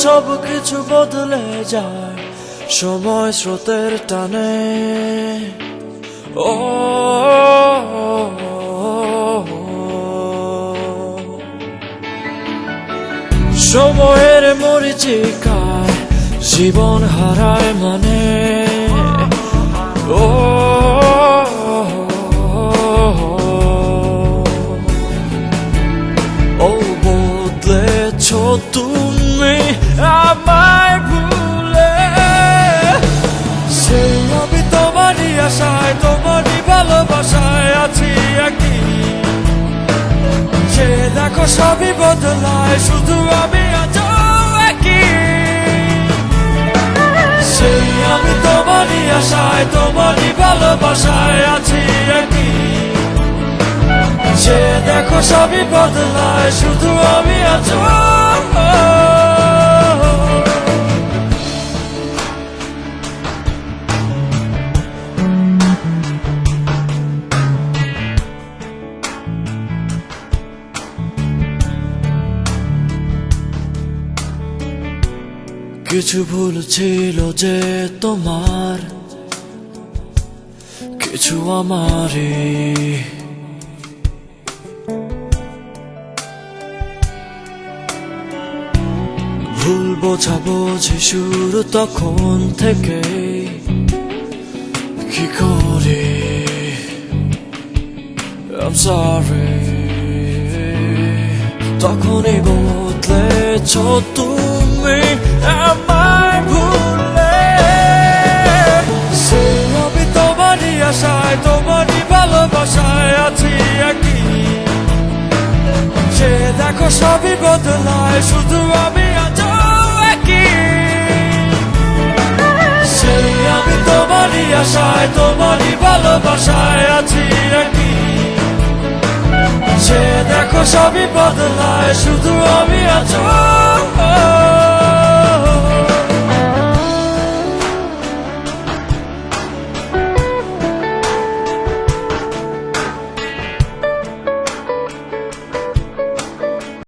সবকিছু বদলে যায় সময় স্রোতের টানে। ও সময়ের মরীচিকায় জীবন হারায় মানে। ও বদলেছ তুমি আমায় ভুলে। সেই আমি তোমারই আশায় তোমারই ভালোবাসায় আছি একই। যে দেখো সবই বদলায় শুধু আমি আজও একই। সেই আমি তোমারই আশায় তোমারই ভালোবাসায় আছি একই। যে দেখো সবই বদলায় শুধু আমি আজও। কিছু ভুল ছিল যে তোমার, কিছু আমারই। ভুল বোঝাবুঝি শুরু তখন থেকে কি করে। I'm sorry, তখনই বদলেছ তুমি আমায় ভুলে। সে আমি তোমারই আশায় তোমারই ভালোবাসায় আছি একই। যে দেখো সবই বদলায় শুধু আমি আজও একই। সেই আমি তোমারই আশায় তোমারই ভালোবাসায় আছি একই। যে দেখো সবই বদলায় শুধু আমি আজও।